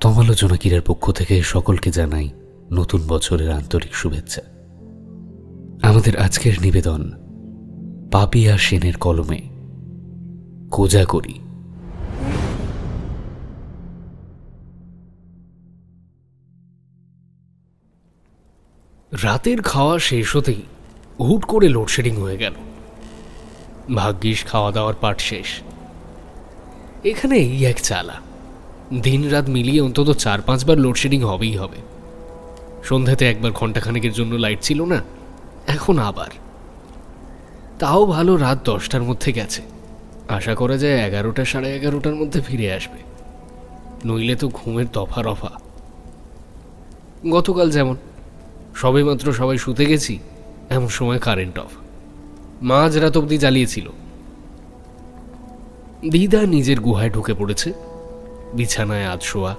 তমালো জোনাকিরের পক্ষ থেকে সকলকে জানাই নতুন বছরের আন্তরিক শুভেচ্ছা। আমাদের আজকের নিবেদন পাপিয়া সেনের কলমে কোজাগরি। রাতের খাওয়া শেষ হতেই হুট করে লোডশেডিং হয়ে গেল। ভাগ্যিস খাওয়া দাওয়ার পাট শেষ। এখানে এই এক চালা, দিন রাত মিলিয়ে অন্তত 4-5 বার লোডশেডিং হবেই হবে। সন্ধ্যাতে একবার ঘন্টাখানেকের জন্য লাইট ছিল না, এখন আবার। তাও ভালো রাত 10টার মধ্যে গেছে, আশা করা যায় 11টা সাড়ে 11টার মধ্যে ফিরে আসবে, নইলে তো ঘুমের দফা রফা। গতকাল যেমন সবেমাত্র সবাই শুতে গেছি, এমন সময় কারেন্ট অফ, মাঝরাত অবধি জ্বালিয়েছিল। দিদা নিজের গুহায় ঢুকে পড়েছে, বিছানায় আধশোয়া।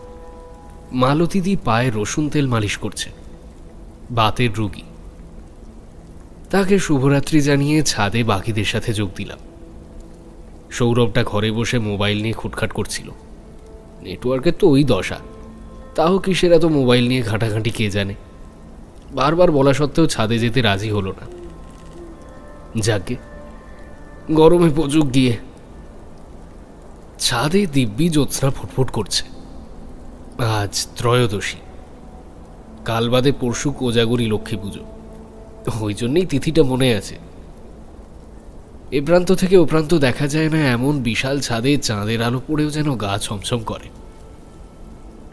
মালতীদি পায়ে রসুন তেল মালিশ করছে, বাতের রোগী। তাকে শুভরাত্রি জানিয়ে ছাদে বাকিদের সাথে যোগ দিলাম। সৌরভটা ঘরে বসে মোবাইল নিয়ে খুটখাট করছিল। নেটওয়ার্কের তো ওই দশা, তাও কিসের এত মোবাইল নিয়ে ঘাঁটাঘাঁটি কে জানে। বারবার বলা সত্ত্বেও ছাদে যেতে রাজি হলো না। যাকে গরমে পচুক গিয়ে। ছাদে দিব্যি জ্যোৎস্না ফুটফুট করছে। আজ ত্রয়োদশী, কাল বাদে পরশু কোজাগরি লক্ষ্মী পুজো, ওই জন্যই তিথিটা মনে আছে। এ প্রান্ত থেকে ও প্রান্ত দেখা যায় না এমন বিশাল ছাদে চাঁদের আলো পড়েও যেন গা ছমছম করে।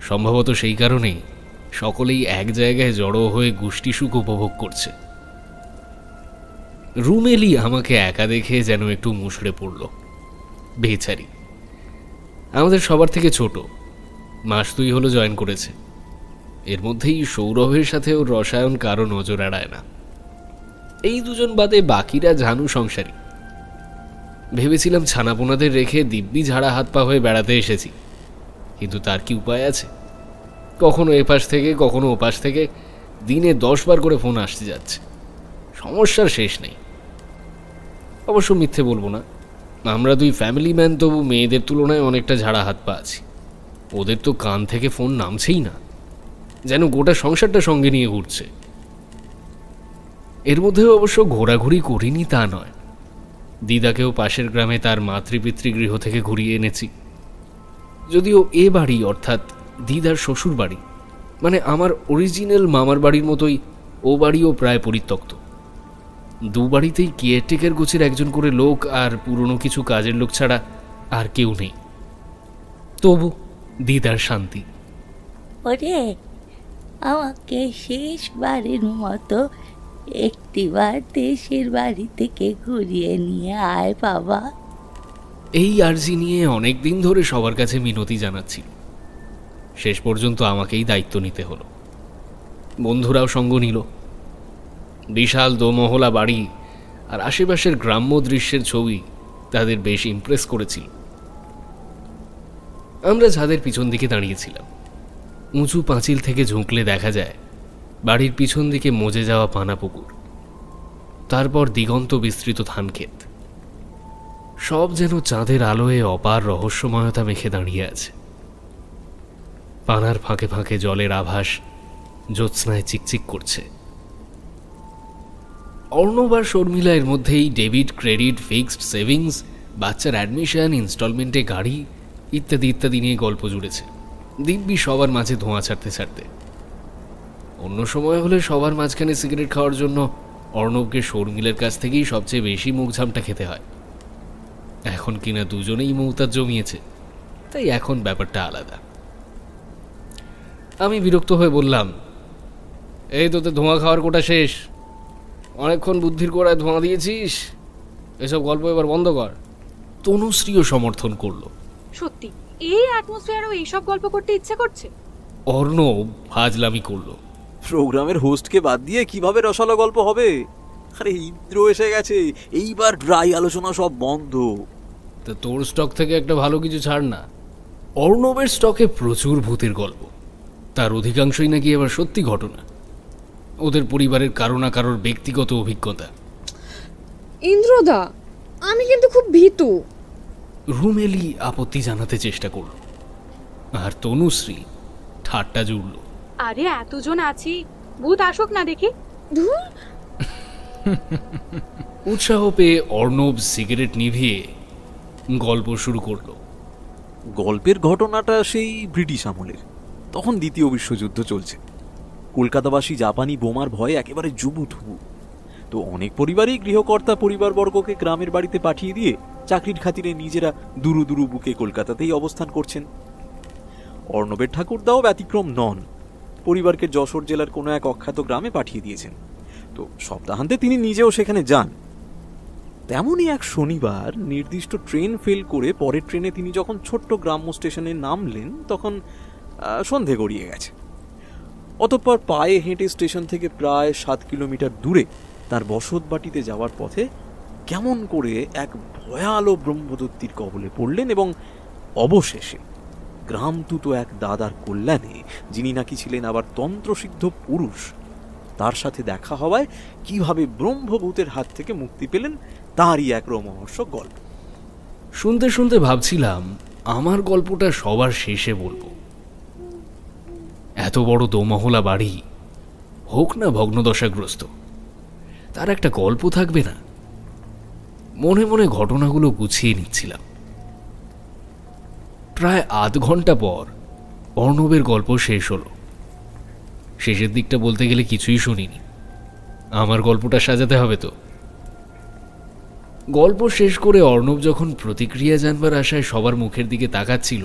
সম্ভবত সেই কারণেই সকলেই এক জায়গায় জড়ো হয়ে গোষ্ঠী সুখ উপভোগ করছে। রুমেলি আমাকে একা দেখে যেন একটু মুষড়ে পড়ল। বেচারি, আমাদের সবার থেকে ছোট, মাস 2 হলো জয়েন করেছে। এর মধ্যেই সৌরভের সাথে ওর রসায়ন কারো নজর এড়ায় না। এই দুজন বাদে বাকিরা ঝানু সংসারী। ভেবেছিলাম ছানাপোনাদের রেখে দিব্যি ঝাড়া হাত পা হয়ে বেড়াতে এসেছি, কিন্তু তার কি উপায় আছে? কখনো এপাশ থেকে কখনো ওপাশ থেকে দিনে 10 বার করে ফোন আসতে যাচ্ছে, সমস্যার শেষ নেই। অবশ্য মিথ্যে বলবো না, আমরা 2 ফ্যামিলি ম্যান, তবু মেয়েদের তুলনায় অনেকটা ঝাড়া হাত পা আছি। ওদের তো কান থেকে ফোন নামছেই না, যেন গোটা সংসারটা সঙ্গে নিয়ে ঘুরছে। এর মধ্যেও অবশ্য ঘোরাঘুরি করিনি তা নয়, দিদাকেও পাশের গ্রামে তার মাতৃপিতৃগৃহ থেকে ঘুরিয়ে এনেছি। যদিও এ বাড়ি অর্থাৎ দিদার শ্বশুর বাড়ি, মানে আমার অরিজিনাল মামার বাড়ির মতোই ও বাড়িও প্রায় পরিত্যক্ত। 2 বাড়িতেই কেয়ারটেকার গোছের একজন করে লোক আর পুরনো কিছু কাজের লোক ছাড়া আর কেউ নেই। তবু দিদার শান্তি। ওরে, আমাকে শেষবারের মতো একটিবার দেশের বাড়ি থেকে ঘুরিয়ে নিয়ে আয় বাবা। এই আর্জি নিয়ে অনেকদিন ধরে সবার কাছে মিনতি জানাচ্ছি। শেষ পর্যন্ত আমাকেই দায়িত্ব নিতে হলো। বন্ধুরাও সঙ্গ নিল। বিশাল দোমহলা বাড়ি আর আশেপাশের গ্রাম্য দৃশ্যের ছবি তাদের বেশ ইমপ্রেস করেছিল। আমরা ছাদের পিছন দিকে দাঁড়িয়েছিলাম। উঁচু পাঁচিল থেকে ঝুঁকলে দেখা যায় বাড়ির পিছন দিকে মজে যাওয়া পানা পুকুর, তারপর দিগন্ত বিস্তৃত ধানক্ষেত। সব যেন চাঁদের আলোয় অপার রহস্যময়তা মেখে দাঁড়িয়ে আছে। পানার ফাঁকে ফাঁকে জলের আভাস জ্যোৎস্নায় চিকচিক করছে। অর্ণব আর শর্মিলা এর মধ্যেই ডেবিট, ক্রেডিট, ফিক্সড, সেভিংস, বাচ্চার অ্যাডমিশন, ইনস্টলমেন্টে গাড়ি ইত্যাদি ইত্যাদি নিয়ে গল্প জুড়েছে, দিব্যি সবার মাঝে ধোঁয়া ছাড়তে ছাড়তে। অন্য সময় হলে সবার মাঝখানে সিগারেট খাওয়ার জন্য অর্ণবকে শর্মিলার কাছ থেকেই সবচেয়ে বেশি মুখঝামটা খেতে হয়। এখন কিনা দুজনেই মৌতার জমিয়েছে, তাই এখন ব্যাপারটা আলাদা। আমি বিরক্ত হয়ে বললাম, এই তোদের ধোঁয়া খাওয়ার কোটা শেষ, অনেকক্ষণ বুদ্ধির গোড়ায় ধোঁয়া দিয়েছিস, এসব গল্প এবার বন্ধ কর। তনুশ্রীও সমর্থন করলো। সত্যি এই অ্যাটমসফিয়ারেও এইসব গল্প করতে ইচ্ছে করছে। অর্ণব ফাজলামি করলো, প্রোগ্রামের হোস্টকে বাদ দিয়ে কিভাবে রসালো গল্প হবে? আরে ইন্দ্র এসে গেছে, এইবার ড্রাই আলোচনা সব বন্ধ। তা তোর স্টক থেকে একটা ভালো কিছু ছাড় না। অর্ণবের স্টকে প্রচুর ভূতের গল্প, তার অধিকাংশই নাকি এবার সত্যি ঘটনা। ওদের পরিবারের কারো না কারোর ব্যক্তিগত অভিজ্ঞতা। ইন্দ্রদা, আমি কিন্তু খুব ভীতু। রুমেলি আপত্তি জানাতে চেষ্টা করল, আর তনুশ্রী ঠাট্টা জুড়ল। আরে এতজন আছি, ভূত আসুক না দেখি। ধুর, উৎসাহ পেয়ে অর্ণব সিগারেট নিভিয়ে গল্প শুরু করলো। গল্পের ঘটনাটা সেই ব্রিটিশ আমলের। তখন দ্বিতীয় বিশ্বযুদ্ধ চলছে। কলকাতাবাসী জাপানি বোমার ভয়ে একেবারে জুবুথুবু। তো অনেক পরিবারই গৃহকর্তা পরিবারবর্গকে গ্রামের বাড়িতে পাঠিয়ে দিয়ে চাকরির খাতিরে নিজেরা দুরু দুরু বুকে কলকাতাতেই অবস্থান করছেন। অর্ণবের ঠাকুরদাও ব্যতিক্রম নন। পরিবারকে যশোর জেলার কোনো এক অখ্যাত গ্রামে পাঠিয়ে দিয়েছেন। তো সপ্তাহান্তে তিনি নিজেও সেখানে যান। তেমনই এক শনিবার নির্দিষ্ট ট্রেন ফেল করে পরের ট্রেনে তিনি যখন ছোট্ট গ্রাম্য স্টেশনে নামলেন তখন সন্ধে গড়িয়ে গেছে। অতঃপর পায়ে হেঁটে স্টেশন থেকে প্রায় 7 কিলোমিটার দূরে তার বসতবাটিতে যাওয়ার পথে কেমন করে এক ভয়ালো ব্রহ্মদত্তির কবলে পড়লেন এবং অবশেষে গ্রামতুতো এক দাদার কল্যাণে, যিনি নাকি ছিলেন আবার তন্ত্রসিদ্ধ পুরুষ, তার সাথে দেখা হওয়ায় কিভাবে ব্রহ্মভূতের হাত থেকে মুক্তি পেলেন তারই এক রোমহর্ষক গল্প। শুনতে শুনতে ভাবছিলাম আমার গল্পটা সবার শেষে বলবো। এত বড় দোমহলা বাড়ি হোক না ভগ্নদশাগ্রস্ত, তার একটা গল্প থাকবে না? মনে মনে ঘটনাগুলো গুছিয়ে নিচ্ছিলাম। প্রায় আধ ঘন্টা পর অর্ণবের গল্প শেষ হলো। শেষের দিকটা বলতে গেলে কিছুই শুনিনি, আমার গল্পটা সাজাতে হবে তো। গল্প শেষ করে অর্ণব যখন প্রতিক্রিয়া জানবার আশায় সবার মুখের দিকে তাকাচ্ছিল,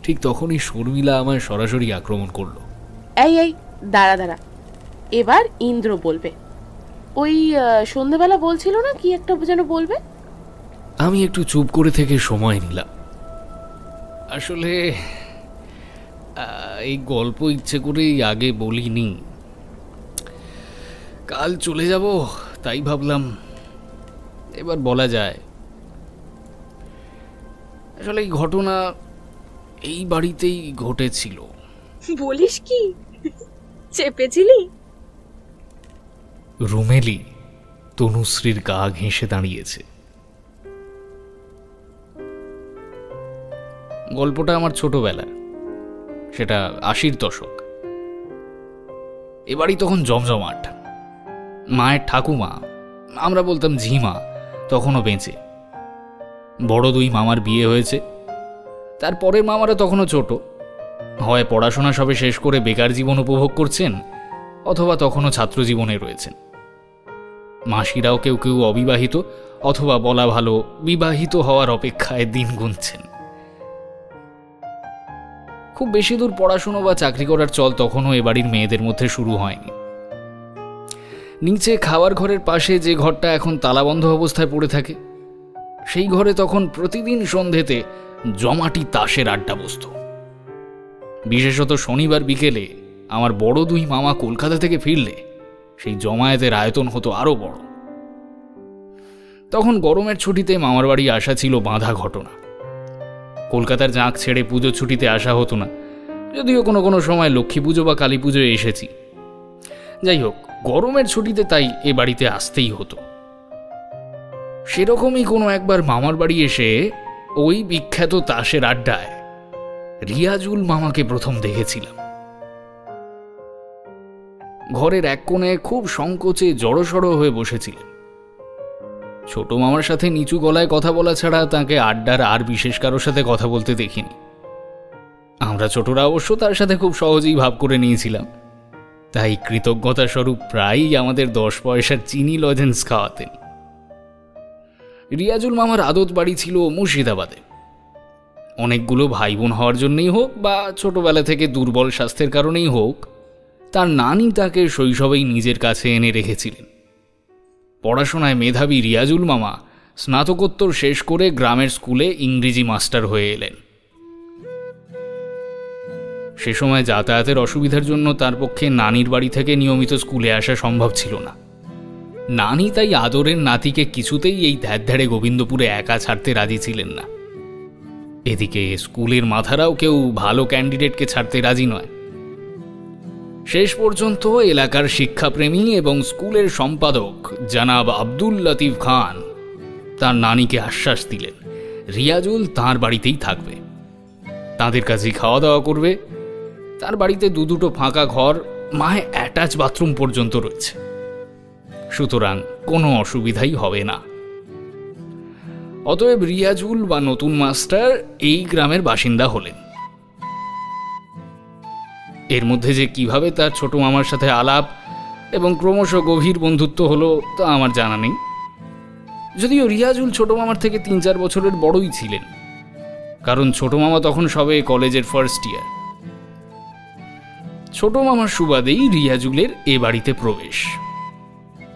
ঠিক তখনই শর্মিলা আমায় সরাসরি আক্রমণ করলো। এই এই দাঁড়া দাঁড়া, এবার ইন্দ্র বলবে। ওই সন্ধ্যেবেলা বলছিল না কি একটা যেন বলবে। আমি একটু চুপ করে থেকে সময় নিলাম। আসলে এই গল্প ইচ্ছে করেই আগে বলিনি। কাল চলে যাব, তাই ভাবলাম এবার বলা যায়। আসলে এই ঘটনা এই বাড়িতেই ঘটেছিল। বলিস কি? চেপেছিলি? রুমেলি তনুশ্রীর গা ঘেঁষে দাঁড়িয়েছে। গল্পটা আমার ছোটবেলার, সেটা 80-র দশক। এ বাড়ি তখন জমজমাট। মায়ের ঠাকুমা, আমরা বলতাম ঝিমা, তখনও বেঁচে। বড় 2 মামার বিয়ে হয়েছে। তারপরের মামারা তখনও ছোট, হয় পড়াশোনা সবে শেষ করে বেকার জীবন উপভোগ করছেন, অথবা তখনও ছাত্র জীবনে রয়েছেন। মাসিরাও কেউ কেউ অবিবাহিত, অথবা বলা ভালো বিবাহিত হওয়ার অপেক্ষায় দিন গুনছেন। খুব বেশি দূর পড়াশুনো বা চাকরি করার চল তখনও এ বাড়ির মেয়েদের মধ্যে শুরু হয়নি। নিচে খাওয়ার ঘরের পাশে যে ঘরটা এখন তালাবন্ধ অবস্থায় পড়ে থাকে, সেই ঘরে তখন প্রতিদিন সন্ধেতে জমাটি তাসের আড্ডা বসত। বিশেষত শনিবার বিকেলে আমার বড় 2 মামা কলকাতা থেকে ফিরলে সেই জমায়েতের আয়তন হতো আরো বড়। তখন গরমের ছুটিতে মামার বাড়ি আসা ছিল বাঁধা ঘটনা। কলকাতার জাঁক ছেড়ে পুজো ছুটিতে আসা হতো না, যদিও কোনো কোনো সময় লক্ষ্মী পুজো বা কালী পুজোয় এসেছি। যাই হোক, গরমের ছুটিতে তাই এ বাড়িতে আসতেই হতো। সেরকমই কোনো একবার মামার বাড়ি এসে ওই বিখ্যাত তাসের আড্ডায় রিয়াজুল মামাকে প্রথম দেখেছিলাম। ঘরের এক কোণে খুব সংকোচে জড়সড় হয়ে বসেছিলেন। ছোট মামার সাথে নিচু গলায় কথা বলা ছাড়া তাকে আড্ডার আর বিশেষ কারোর সাথে কথা বলতে দেখিনি। আমরা ছোটরা অবশ্য তার সাথে খুব সহজেই ভাব করে নিয়েছিলাম, তাই কৃতজ্ঞতা স্বরূপ প্রায়ই আমাদের 10 পয়সার চিনি লজেন্স খাওয়াতেন। রিয়াজুল মামার আদত বাড়ি ছিল মুর্শিদাবাদে। অনেকগুলো ভাই বোন হওয়ার জন্যই হোক বা ছোটবেলা থেকে দুর্বল স্বাস্থ্যের কারণেই হোক, তার নানি তাকে শৈশবেই নিজের কাছে এনে রেখেছিলেন। পড়াশোনায় মেধাবী রিয়াজুল মামা স্নাতকোত্তর শেষ করে গ্রামের স্কুলে ইংরেজি মাস্টার হয়ে এলেন। সে সময় যাতায়াতের অসুবিধার জন্য তার পক্ষে নানির বাড়ি থেকে নিয়মিত স্কুলে আসা সম্ভব ছিল না। নানি তাই আদরের নাতিকে কিছুতেই এই ধ্যাড় গোবিন্দপুরে একা ছাড়তে রাজি ছিলেন না। এদিকে স্কুলের মাথারাও কেউ ভালো ক্যান্ডিডেটকে ছাড়তে রাজি নয়। শেষ পর্যন্ত এলাকার শিক্ষাপ্রেমী এবং স্কুলের সম্পাদক জনাব আব্দুল লতিফ খান তার নানিকে আশ্বাস দিলেন রিয়াজুল তাঁর বাড়িতেই থাকবে, তাদের কাছেই খাওয়া দাওয়া করবে, তার বাড়িতে দুটো ফাঁকা ঘর, মায়ে অ্যাটাচ বাথরুম পর্যন্ত রয়েছে, সুতরাং কোনো অসুবিধাই হবে না। অতএব রিয়াজুল বা নতুন মাস্টার এই গ্রামের বাসিন্দা হলেন। এর মধ্যে যে কিভাবে তার ছোট মামার সাথে আলাপ এবং ক্রমশ গভীর বন্ধুত্ব হলো তা আমার জানা নেই, যদিও রিয়াজুল ছোট মামার থেকে 3-4 বছরের বড়ই ছিলেন, কারণ ছোট মামা তখন সবে কলেজের ফার্স্ট ইয়ার। ছোট মামার সুবাদেই রিয়াজুলের এ বাড়িতে প্রবেশ।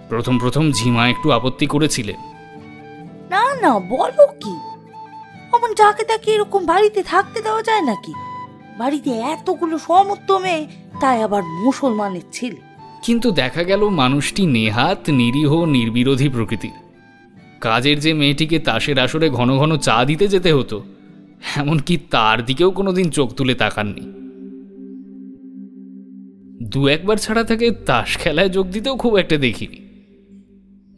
প্রথম প্রথম ঝিমা একটু আপত্তি করেছিলেন। না না, বলো কি, অমন যাকে তাকে এরকম বাড়িতে থাকতে দেওয়া যায় নাকি? বাড়িতে এতগুলো সমর্থ মেয়ে, তাই আবার মুসলমানের ছেলে। কিন্তু দেখা গেল মানুষটি নেহাত নিরীহ নির্বিরোধী প্রকৃতির। কাজের যে মেয়েটিকে তাসের আসরে ঘন ঘন চা দিতে যেতে হতো, এমনকি তার দিকেও কোনোদিন চোখ তুলে তাকাননি। 2-1 বার ছাড়া তাকে তাস খেলায় যোগ দিতেও খুব একটা দেখিনি।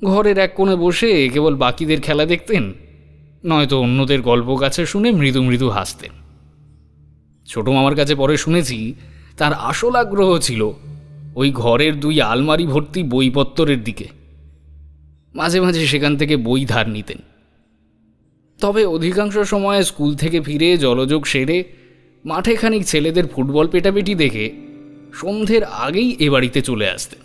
ঘরের এক কোণে বসে কেবল বাকিদের খেলা দেখতেন, নয়তো অন্যদের গল্প গাছে শুনে মৃদু মৃদু হাসতেন। ছোট মামার কাছে পরে শুনেছি তার আসল আগ্রহ ছিল ওই ঘরের 2 আলমারি ভর্তি বইপত্তরের দিকে। মাঝে মাঝে সেখান থেকে বই ধার নিতেন। তবে অধিকাংশ সময় স্কুল থেকে ফিরে জলযোগ সেরে মাঠে খানিক ছেলেদের ফুটবল পেটাপেটি দেখে সন্ধ্যের আগেই এ বাড়িতে চলে আসতেন।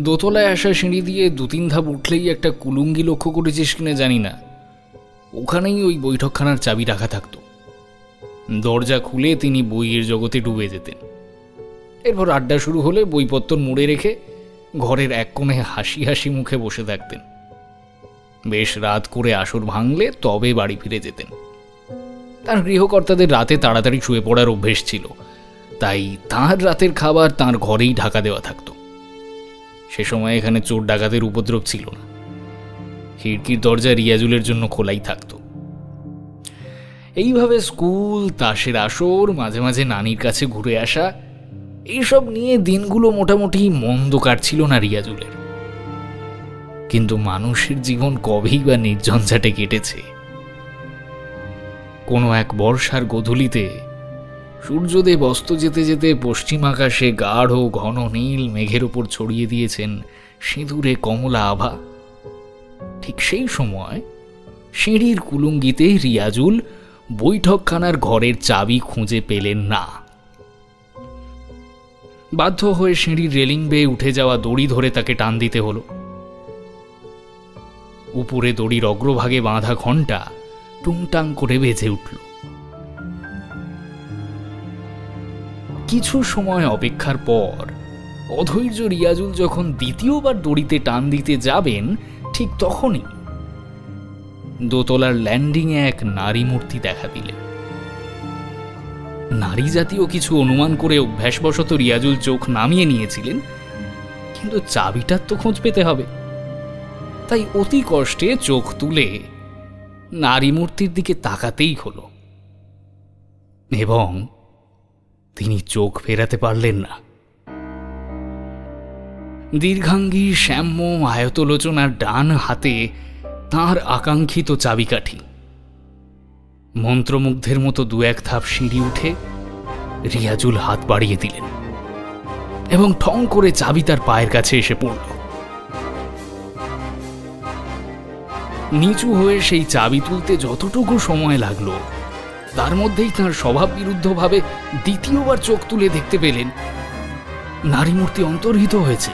দোতলায় আসা সিঁড়ি দিয়ে 2-3 ধাপ উঠলেই একটা কুলুঙ্গি লক্ষ্য করেছিস কিনা জানি না, ওখানেই ওই বৈঠকখানার চাবি রাখা থাকত। দরজা খুলে তিনি বইয়ের জগতে ডুবে যেতেন। এরপর আড্ডা শুরু হলে বইপত্তর মুড়ে রেখে ঘরের এক কোণে হাসি হাসি মুখে বসে থাকতেন। বেশ রাত করে আসর ভাঙলে তবে বাড়ি ফিরে যেতেন। তার গৃহকর্তাদের রাতে তাড়াতাড়ি শুয়ে পড়ার অভ্যেস ছিল, তাই তাঁর রাতের খাবার তাঁর ঘরেই ঢাকা দেওয়া থাকত। সে সময় এখানে চোর ডাকাতের উপদ্রব ছিল না। খিড়কির দরজা রিয়াজুলের জন্য খোলাই থাকত। এইভাবে স্কুল, তাসের আসর, মাঝে মাঝে নানির কাছে ঘুরে আসা, এইসব নিয়ে দিনগুলো মোটামুটি মন্দ কাটছিল না রিয়াজুলের। কিন্তু মানুষের জীবন কবেই বা নির্ঝঞ্ঝাটে কেটেছে। কোনো এক বর্ষার গোধূলিতে সূর্যদেব অস্ত যেতে যেতে পশ্চিম আকাশে গাঢ় ঘন নীল মেঘের ওপর ছড়িয়ে দিয়েছেন সিঁদুরে কমলা আভা। ঠিক সেই সময় সিঁড়ির কুলুঙ্গিতে রিয়াজুল বৈঠকখানার ঘরের চাবি খুঁজে পেলেন না। বাধ্য হয়ে সিঁড়ির রেলিং বেয়ে উঠে যাওয়া দড়ি ধরে তাকে টান দিতে হলো। উপরে দড়ির অগ্রভাগে বাঁধা ঘণ্টা টুংটাং করে বেজে উঠল। কিছু সময় অপেক্ষার পর অধৈর্য রিয়াজুল যখন দ্বিতীয়বার দড়িতে টান দিতে যাবেন, ঠিক তখনই দোতলার ল্যান্ডিংয়ে এক নারী মূর্তি দেখা দিলেন। নারী জাতীয় কিছু অনুমান করে অভ্যাসবশত রিয়াজুল চোখ নামিয়ে নিয়েছিলেন, কিন্তু চাবিটার তো খোঁজ পেতে হবে। তাই অতি কষ্টে চোখ তুলে নারী মূর্তির দিকে তাকাতেই হলো, এবং তিনি চোখ ফেরাতে পারলেন না। দীর্ঘাঙ্গী শ্যাম্য আয়তলোচনার ডান হাতে তাঁর আকাঙ্ক্ষিত চাবিকাঠি। মন্ত্রমুগ্ধের মতো 2-1 ধাপ সিঁড়ি উঠে রিয়াজুল হাত বাড়িয়ে দিলেন এবং ঠং করে চাবি তার পায়ের কাছে এসে পড়ল। নিচু হয়ে সেই চাবি তুলতে যতটুকু সময় লাগলো, তার মধ্যেই তাঁর স্বভাব বিরুদ্ধভাবে দ্বিতীয়বার চোখ তুলে দেখতে পেলেন নারী মূর্তি অন্তর্হিত হয়েছে।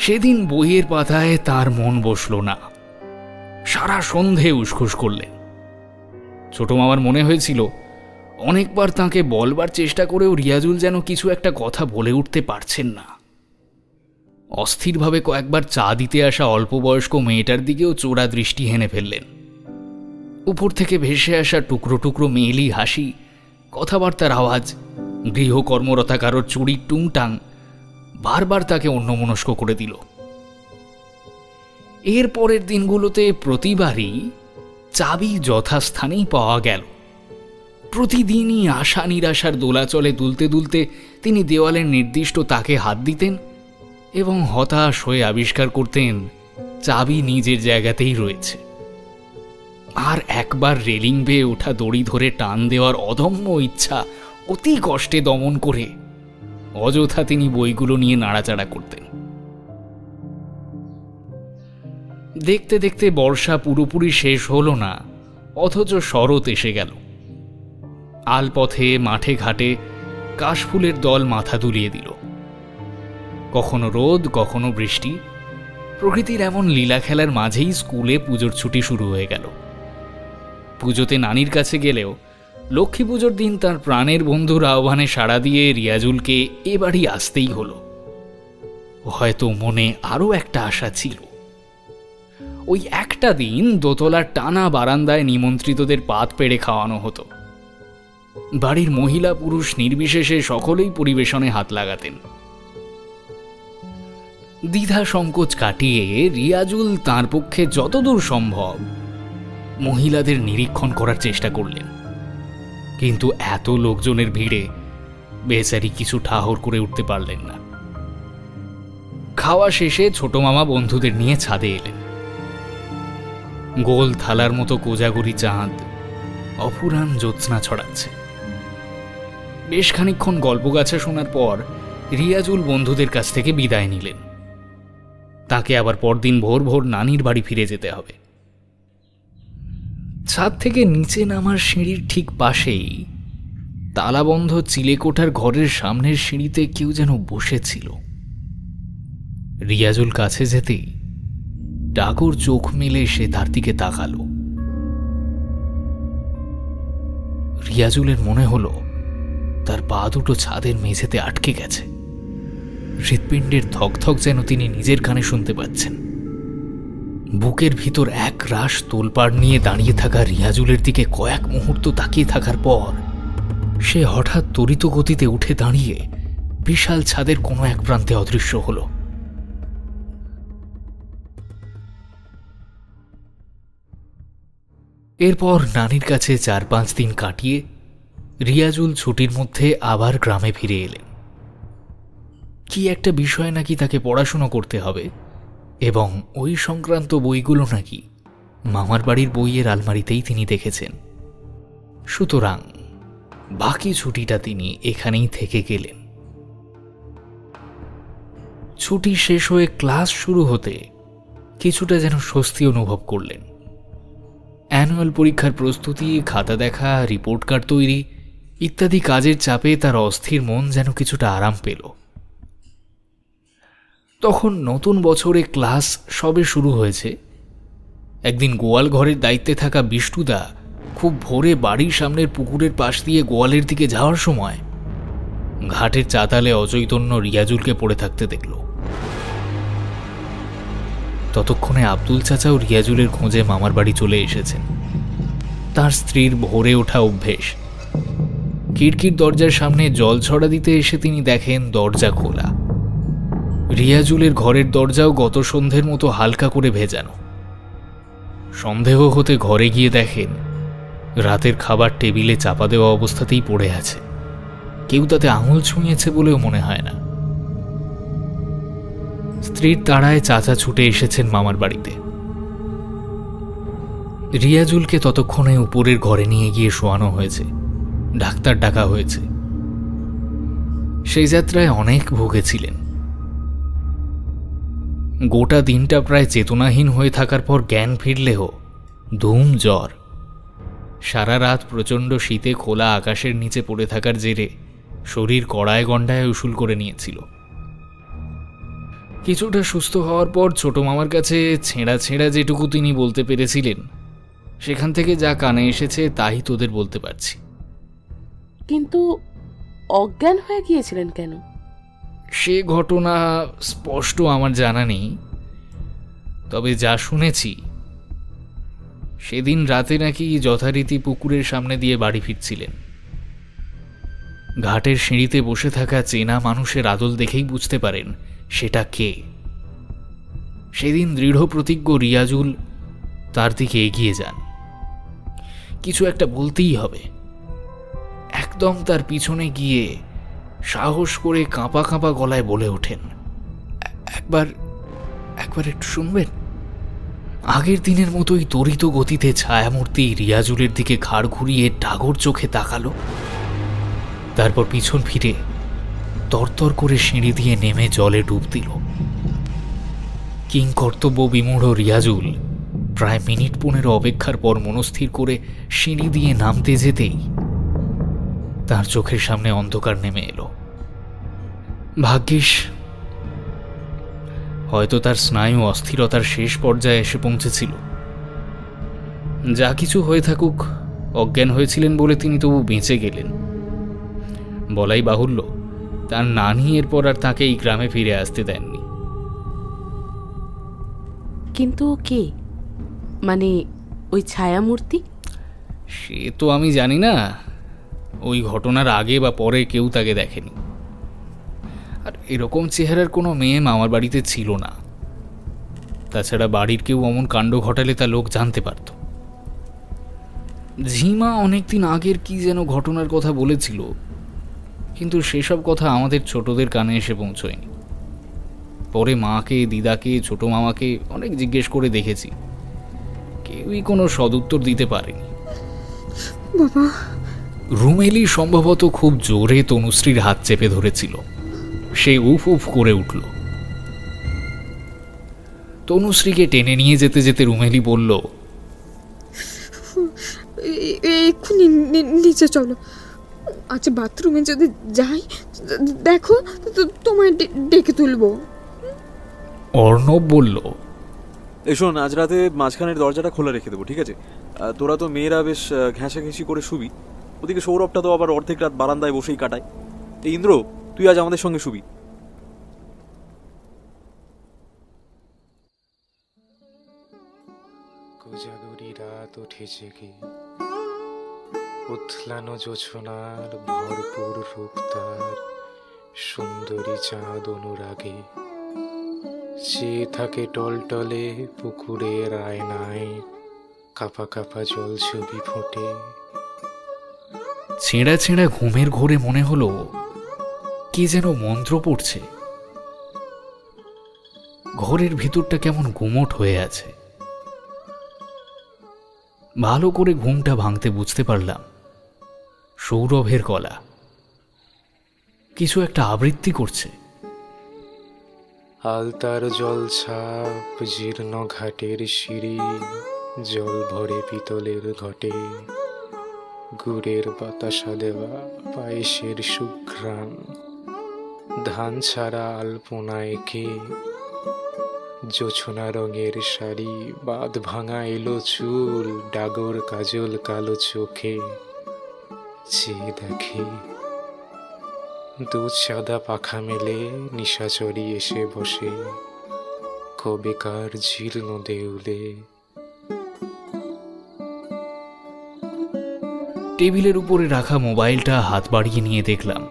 সেদিন বইয়ের পাতায় তার মন বসল না। সারা সন্ধে উসখুস করলেন। ছোট মামার মনে হয়েছিল অনেকবার তাঁকে বলবার চেষ্টা করেও রিয়াজুল যেন কিছু একটা কথা বলে উঠতে পারছেন না। অস্থিরভাবে কয়েকবার চা দিতে আসা অল্প বয়স্ক মেয়েটার দিকেও চোরা দৃষ্টি হেনে ফেললেন। উপর থেকে ভেসে আসা টুকরো টুকরো মেয়েলি হাসি, কথাবার্তার আওয়াজ, গৃহকর্মরতা কারোর চুড়ির টুংটাং বারবার তাকে অন্যমনস্ক করে দিল। এর পরের দিনগুলোতে প্রতিবারই চাবি যথাস্থানেই পাওয়া গেল। প্রতিদিনই আশা নিরাশার দোলাচলে দুলতে দুলতে তিনি দেওয়ালের নির্দিষ্ট তাকে হাত দিতেন এবং হতাশ হয়ে আবিষ্কার করতেন চাবি নিজের জায়গাতেই রয়েছে। আর একবার রেলিং বেয়ে ওঠা দড়ি ধরে টান দেওয়ার অদম্য ইচ্ছা অতি কষ্টে দমন করে অযথা তিনি বইগুলো নিয়ে নাড়াচাড়া করতেন। দেখতে দেখতে বর্ষা পুরোপুরি শেষ হলো না, অথচ শরৎ এসে গেল। আলপথে মাঠে ঘাটে কাশফুলের দল মাথা দুলিয়ে দিল। কখনো রোদ, কখনো বৃষ্টি। প্রকৃতির এমন লীলা খেলার মাঝেই স্কুলে পুজোর ছুটি শুরু হয়ে গেল। পুজোতে নানির কাছে গেলেও লক্ষ্মী পুজোর দিন তার প্রাণের বন্ধুর আহ্বানে সাড়া দিয়ে রিয়াজুলকে এ বাড়ি আসতেই হলো। হয়তো মনে আরও একটা আশা ছিল। ওই একটা দিন দোতলার টানা বারান্দায় নিমন্ত্রিতদের পাত পেড়ে খাওয়ানো হতো। বাড়ির মহিলা পুরুষ নির্বিশেষে সকলেই পরিবেশনে হাত লাগাতেন। দ্বিধা সংকোচ কাটিয়ে রিয়াজুল তাঁর পক্ষে যতদূর সম্ভব মহিলাদের নিরীক্ষণ করার চেষ্টা করলেন, কিন্তু এত লোকজনের ভিড়ে বেচারি কিছু ঠাহর করে উঠতে পারলেন না। খাওয়া শেষে ছোট মামা বন্ধুদের নিয়ে ছাদে এলেন। গোল থালার মতো কোজাগরি চাঁদ অফুরান জ্যোৎস্না ছড়াচ্ছে। বেশ খানিকক্ষণ গল্পগাছা শোনার পর রিয়াজুল বন্ধুদের কাছ থেকে বিদায় নিলেন। তাকে আবার পরদিন ভোর ভোর নানির বাড়ি ফিরে যেতে হবে। ছাদ থেকে নিচে নামার সিঁড়ির ঠিক পাশেই তালাবন্ধ চিলেকোঠার ঘরের সামনের সিঁড়িতে কেউ যেন বসেছিল। রিয়াজুল কাছে যেতেই ডাগর চোখ মেলে সে তার দিকে তাকালো। রিয়াজুলের মনে হলো তার পা দুটো ছাদের মেঝেতে আটকে গেছে। হৃৎপিণ্ডের ধকধক যেন তিনি নিজের কানে শুনতে পাচ্ছেন। বুকের ভিতর এক রাশ তোলপাড় নিয়ে দাঁড়িয়ে থাকা রিয়াজুলের দিকে কয়েক মুহূর্ত তাকিয়ে থাকার পর সে হঠাৎ তড়িৎ গতিতে উঠে দাঁড়িয়ে বিশাল ছাদের কোনো এক প্রান্তে অদৃশ্য হল। এরপর নানির কাছে 4-5 দিন কাটিয়ে রিয়াজুল ছুটির মধ্যে আবার গ্রামে ফিরে এলেন। কি একটা বিষয় নাকি তাকে পড়াশুনো করতে হবে এবং ওই সংক্রান্ত বইগুলো নাকি মামার বাড়ির বইয়ের আলমারিতেই তিনি দেখেছেন। সুতরাং বাকি ছুটিটা তিনি এখানেই থেকে গেলেন। ছুটি শেষ হয়ে ক্লাস শুরু হতে কিছুটা যেন স্বস্তি অনুভব করলেন। অ্যানুয়াল পরীক্ষার প্রস্তুতি, খাতা দেখা, রিপোর্ট কার্ড তৈরি ইত্যাদি কাজের চাপে তার অস্থির মন যেন কিছুটা আরাম পেল। তখন নতুন বছরে ক্লাস সবে শুরু হয়েছে। একদিন গোয়াল ঘরের দায়িত্বে থাকা বিষ্টুদা খুব ভোরে বাড়ির সামনের পুকুরের পাশ দিয়ে গোয়ালের দিকে যাওয়ার সময় ঘাটের চাতালে অচৈতন্য রিয়াজুলকে পড়ে থাকতে দেখল। ততক্ষণে আব্দুল চাচাও রিয়াজুলের খোঁজে মামার বাড়ি চলে এসেছেন। তার স্ত্রীর ভোরে ওঠা অভ্যেস। খিড়কির দরজার সামনে জল ছড়া দিতে এসে তিনি দেখেন দরজা খোলা। রিয়াজুলের ঘরের দরজাও গত সন্ধ্যের মতো হালকা করে ভেজানো। সন্দেহ হতে ঘরে গিয়ে দেখেন রাতের খাবার টেবিলে চাপা দেওয়া অবস্থাতেই পড়ে আছে। কেউ তাতে আঙুল ছুঁয়েছে বলেও মনে হয় না। স্ত্রীর তাড়ায় চাচা ছুটে এসেছেন মামার বাড়িতে। রিয়াজুলকে ততক্ষণে উপরের ঘরে নিয়ে গিয়ে শোয়ানো হয়েছে, ডাক্তার ডাকা হয়েছে। সেই যাত্রায় অনেক ভুগেছিলেন। গোটা দিনটা প্রায় চেতনাহীন হয়ে থাকার পর জ্ঞান ফিরলেও ধুম জ্বর। সারা রাত প্রচণ্ড শীতে খোলা আকাশের নিচে পড়ে থাকার জেরে শরীর কড়ায় গণ্ডায় উসুল করে নিয়েছিল। কিছুটা সুস্থ হওয়ার পর ছোট মামার কাছে ছেঁড়া ছেঁড়া যেটুকু তিনি বলতে পেরেছিলেন সেখান থেকে যা কানে এসেছে তাই তোদের বলতে পারছি। কিন্তু অজ্ঞান হয়ে গিয়েছিলেন কেন? সে ঘটনা স্পষ্ট আমার জানা নেই, তবে যা শুনেছি সেদিন রাতে নাকি যথারীতি পুকুরের সামনে দিয়ে বাড়ি ফিরছিলেন। ঘাটের সিঁড়িতে বসে থাকা চেনা মানুষের আদল দেখেই বুঝতে পারেন সেটা কে। সেদিন দৃঢ় প্রতিজ্ঞ রিয়াজুল তার দিকে এগিয়ে যান। কিছু একটা বলতেই হবে। একদম তার পিছনে গিয়ে সাহস করে কাঁপা কাঁপা গলায় বলে ওঠেন, একবার একটু শুনবেন। আগের দিনের মতোই তড়িত গতিতে ছায়ামূর্তি রিয়াজুলের দিকে ঘাড় ঘুরিয়ে ডাগর চোখে তাকালো। তারপর পিছন ফিরে তরতর করে সিঁড়ি দিয়ে নেমে জলে ডুব দিল। কিং কর্তব্য বিমূঢ় রিয়াজুল প্রায় মিনিট 15 অপেক্ষার পর মনস্থির করে সিঁড়ি দিয়ে নামতে যেতেই তার চোখের সামনে অন্ধকার নেমে এলো। ভাগ্যিস হয়তো তার স্নায়ু অস্থিরতার শেষ পর্যায়ে এসে পৌঁছেছিল। যা কিছু হয়ে থাকুক, অজ্ঞান হয়েছিলেন বলে তিনি তবু বেঁচে গেলেন। বলাই বাহুল্য, তার নানি এরপর আর তাকে এই গ্রামে ফিরে আসতে দেননি। কিন্তু কে, মানে ওই ছায়ামূর্তি? সে তো আমি জানি না। ওই ঘটনার আগে বা পরে কেউ তাকে দেখেনি। আর এরকম চেহারার কোনো মেয়ে মামার বাড়িতে ছিল না। তাছাড়া বাড়ির কেউ অমন কাণ্ড ঘটালে তা লোক জানতে পারত। ঝিমা অনেকদিন আগের কি যেন ঘটনার কথা বলেছিল, কিন্তু সেসব কথা আমাদের ছোটদের কানে এসে পৌঁছয়নি। পরে মাকে, দিদাকে, ছোট মামাকে অনেক জিজ্ঞেস করে দেখেছি, কেউই কোনো সদুত্তর দিতে পারেনি। বাবা, রুমেলি সম্ভবত খুব জোরে তনুশ্রীর হাত চেপে ধরেছিল। সে উফ উফ করে উঠল। তনুশ্রীকে টেনে নিয়ে যেতে যেতে রুমেলি বলল, এক্ষুনি নিচে চলো। আচ্ছা, বাথরুমে যদি যাই, দেখো তোমায় ডেকে তুলবো। অর্ণব বলল, শোন, আজ রাতে মাঝখানের দরজাটা খোলা রেখে দেবো, ঠিক আছে? তোরা তো মেয়েরা বেশ ঘেঁষাঘেঁষি করে শুবি। ওদিকে সৌরভটা তো আবার অর্ধেক রাত বারান্দায় বসেই কাটায়। এই ইন্দ্র, তুই আজ আমাদের সঙ্গে শুবি। কোজাগরি রাত উঠেছে কি, উথলানো জোছনার ভরপুর রূপ তার, সুন্দরী চাঁদ অনুরাগে চেয়ে থাকে টলটলে পুকুরের আয়নায়, কাপা কাপা জল ছবি ফোটে। ছেঁড়া ছেঁড়া ঘুমের ঘোরে মনে হলো কি যেন মন্ত্র পড়ছে। ঘরের ভিতরটা কেমন গুমোট হয়ে আছে। ভালো করে ঘুমটা ভাঙতে বুঝতে পারলাম সৌরভের গলা কিছু একটা আবৃত্তি করছে। আলতার জল ছাপ জীর্ণ ঘাটের সিঁড়ি, জল ভরে পিতলের ঘটে, গুড়ের বাতাসা দেওয়া পায়েসের সুঘ্রাণ, ধান ছাড়া আলপনা এঁকে, জোছনা রঙের শাড়ি, বাঁধ ভাঙা এলো চুল, ডাগর কাজল কালো চোখে, চেয়ে দেখে দুধ সাদা পাখা মেলে নিশাচরি এসে বসে, কবেকার জীর্ণ দেউলে। টেবিলের উপরে রাখা মোবাইলটা হাত বাড়িয়ে নিয়ে দেখলাম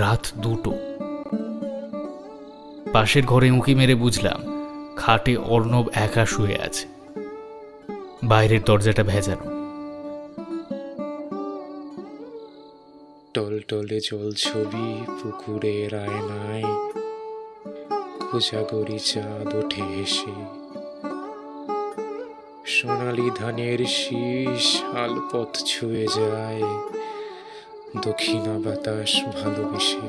রাত 2টো। পাশের ঘরে উঁকি মেরে বুঝলাম খাটে অর্ণব একা শুয়ে আছে। বাইরের দরজাটা ভেজানো। টলটলে জল ছবি পুকুরের আয়নায়, কোজাগরি চাঁদ ওঠে হেসে, সোনালি ধানের শীষ আলপথ ছুঁয়ে যায়, দক্ষিণা বাতাস ভালোবেসে।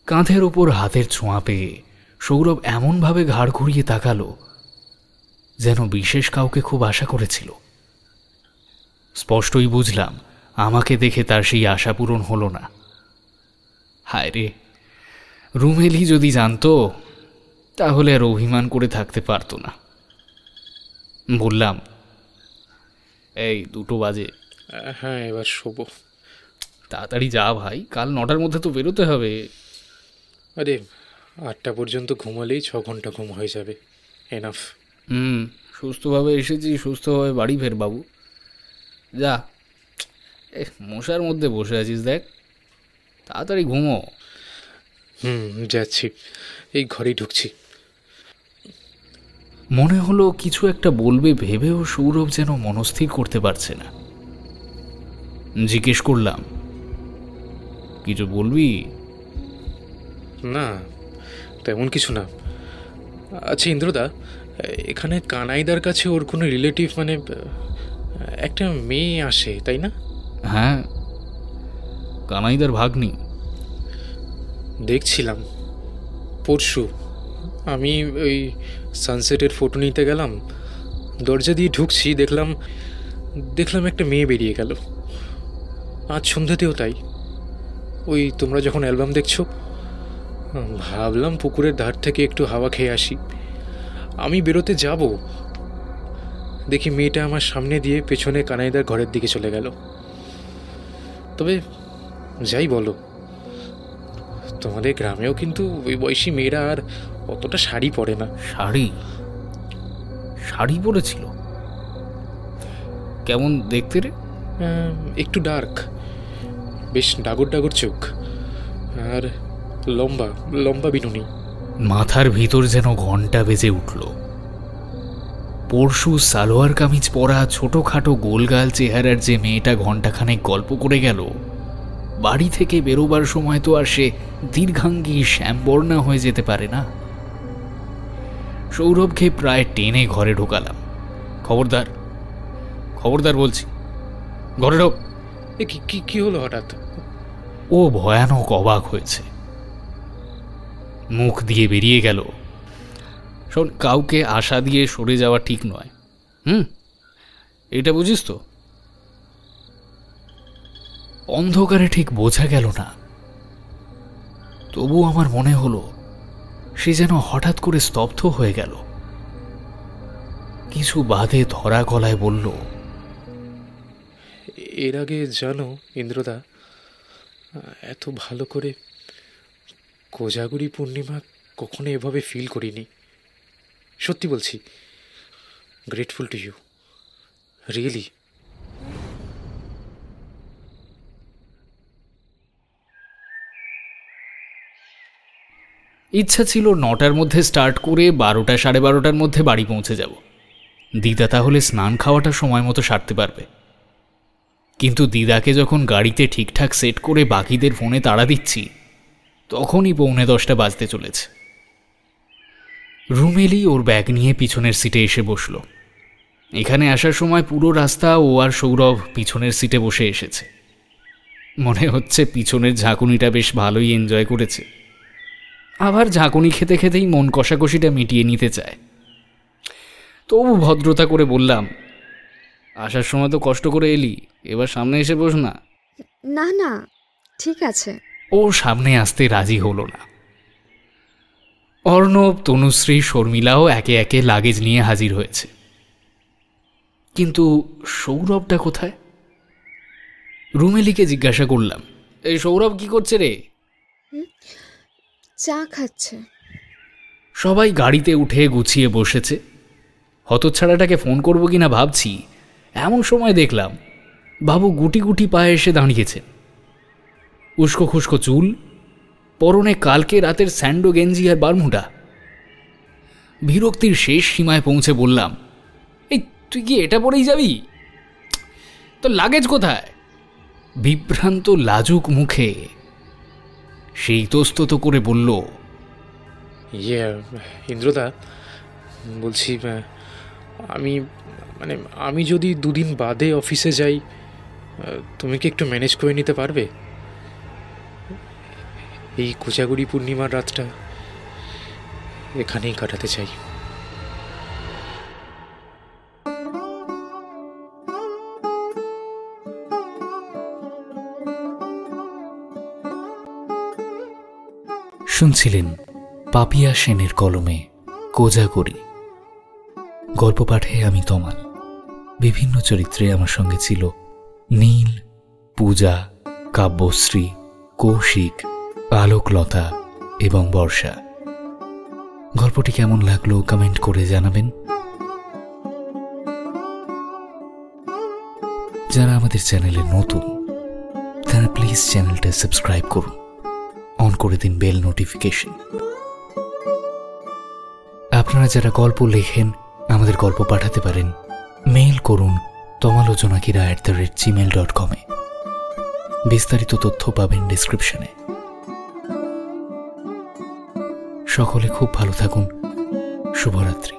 কাঁধের ওপর হাতের ছোঁয়া পেয়ে সৌরভ এমনভাবে ঘাড় ঘুরিয়ে তাকালো যেন বিশেষ কাউকে খুব আশা করেছিল। স্পষ্টই বুঝলাম আমাকে দেখে তার সেই আশা পূরণ হলো না। হায় রে, রুমেলি যদি জানতো তাহলে আর অভিমান করে থাকতে পারতো না। বললাম, এই 2টো বাজে। হ্যাঁ, এবার শোবো। তাড়াতাড়ি যা ভাই, কাল 9টার মধ্যে তো বেরোতে হবে। আরে 8টা পর্যন্ত ঘুমালেই 6 ঘন্টা ঘুম হয়ে যাবে, এনাফ। সুস্থভাবে এসেছি, সুস্থভাবে বাড়ি ফের বাবু। যা, মশার মধ্যে বসে আছিস দেখ, তাড়াতাড়ি ঘুমো। যাচ্ছি, এই ঘরেই ঢুকছি। মনে হলো কিছু একটা বলবে ভেবেও সৌরভ যেন মনস্থির করতে পারছে না। জিজ্ঞেস করলাম, কিছু বলবি? না, তেমন কিছু না। আচ্ছা ইন্দ্রদা, এখানে কানাইদার কাছে ওর কোনো রিলেটিভ মানে একটা মেয়ে আসে, তাই না? হ্যাঁ, কানাইদার ভাগ্নি। দেখছিলাম পরশু আমি ওই সানসেটের ফটো নিতে গেলাম, দরজা দিয়ে ঢুকছি, দেখলাম একটা মেয়ে বেরিয়ে গেল। আজ সন্ধ্যাতেও তাই। ওই তোমরা যখন অ্যালবাম দেখছো, ভাবলাম পুকুরের ধার থেকে একটু হাওয়া খেয়ে আসি। আমি বেরোতে যাব, দেখি মেয়েটা আমার সামনে দিয়ে পেছনে কানাইদার ঘরের দিকে চলে গেল। তবে যাই বলো, তোমাদের গ্রামেও কিন্তু ওই বয়সী মেয়েরা আর অতটা শাড়ি পরে না। শাড়ি পরেছিল? কেমন দেখতে রে? একটু ডার্ক, বেশ ডাগর ডাগর চোখ, আর লম্বা লম্বা বিনুনি। মাথার ভিতর যেন ঘন্টা বেজে উঠল। পরশু সালোয়ার কামিজ পরা ছোটখাটো গোলগাল চেহারার যে মেয়েটা ঘন্টাখানেক গল্প করে গেল, বাড়ি থেকে বেরোবার সময় তো আর সে দীর্ঘাঙ্গী শ্যামবর্ণা হয়ে যেতে পারে না। সৌরভকে প্রায় টেনে ঘরে ঢোকালাম। খবরদার বলছি, ঘরে ঢোক। কি হলো হঠাৎ? ও ভয়ানক অবাক হয়েছে, মুখ দিয়ে বেরিয়ে গেল, শোন, কাউকে আশা দিয়ে সরে যাওয়া ঠিক নয়। এটা বুঝিস তো? অন্ধকারে ঠিক বোঝা গেল না, তবু আমার মনে হলো সে যেন হঠাৎ করে স্তব্ধ হয়ে গেল। কিছু বাদে ধরা গলায় বলল, এর আগে জানো ইন্দ্রদা, এত ভালো করে কোজাগরি পূর্ণিমা কখনো এভাবে ফিল করিনি। সত্যি বলছি, গ্রেটফুল টু ইউ, রিয়েলি। ইচ্ছা ছিল 9টার মধ্যে স্টার্ট করে 12টা সাড়ে 12টার মধ্যে বাড়ি পৌঁছে যাব। দিদা তাহলে স্নান খাওয়াটা সময় মতো সারতে পারবে। কিন্তু দিদাকে যখন গাড়িতে ঠিকঠাক সেট করে বাকিদের ফোনে তাড়া দিচ্ছি, তখনই 9:45 বাজতে চলেছে। রুমেলি ওর ব্যাগ নিয়ে পিছনের সিটে এসে বসল। এখানে আসার সময় পুরো রাস্তা ও আর সৌরভ পিছনের সিটে বসে এসেছে। মনে হচ্ছে পিছনের ঝাঁকুনিটা বেশ ভালোই এনজয় করেছে। আবার ঝাঁকুনি খেতে খেতেই মন কষাকষিটা মিটিয়ে নিতে চায়। তবু ভদ্রতা করে বললাম, আসার সময় তো কষ্ট করে এলি, এবার সামনে এসে বস না। না না, ঠিক আছে। ও সামনে আসতে রাজি হলো না। অর্ণব, তনুশ্রী, শর্মিলাও একে একে লাগেজ নিয়ে হাজির হয়েছে। কিন্তু সৌরভটা কোথায়? রুমেলিকে জিজ্ঞাসা করলাম, এই সৌরভ কি করছে রে? চা খাচ্ছে। সবাই গাড়িতে উঠে গুছিয়ে বসেছে। হতচ্ছাড়াটাকে ফোন করবো কিনা ভাবছি, এমন সময় দেখলাম বাবু গুটি গুটি পায়ে এসে দাঁড়িয়েছেন। উস্কো খুস্কো চুল, পরনে কালকে রাতের স্যান্ডো গেঞ্জি আর বারমুডা। বিরক্তির শেষ সীমায় পৌঁছে বললাম, এই তুই কি এটা পরেই যাবি? তোর লাগেজ কোথায়? বিভ্রান্ত লাজুক মুখে সেই ইতস্তত করে বলল, ইন্দ্রদা, বলছি আমি যদি 2 দিন বাদে অফিসে যাই, তুমি কি একটু ম্যানেজ করে নিতে পারবে? এই কোজাগরি পূর্ণিমার রাতটা এখানেই কাটাতে চাই। শুনছিলেন পাপিয়া সেনের কলমে কোজাগরি। গল্প পাঠে আমি তমাল। বিভিন্ন চরিত্রে আমার সঙ্গে ছিল নীল, পূজা, কাব্যশ্রী, কৌশিক, আলোকলতা এবং বর্ষা। গল্পটি কেমন লাগলো কমেন্ট করে জানাবেন। যারা আমাদের চ্যানেলে নতুন, তারা প্লিজ চ্যানেলটা সাবস্ক্রাইব করুন, অন করে দিন বেল নোটিফিকেশন। আপনারা যারা গল্প লেখেন আমাদের গল্প পাঠাতে পারেন, মেইল করুন tomalojanakira@gmail.com। বিস্তারিত তথ্য পাবেন ডিসক্রিপশনে। সকলে খুব ভালো থাকুন। শুভরাত্রি।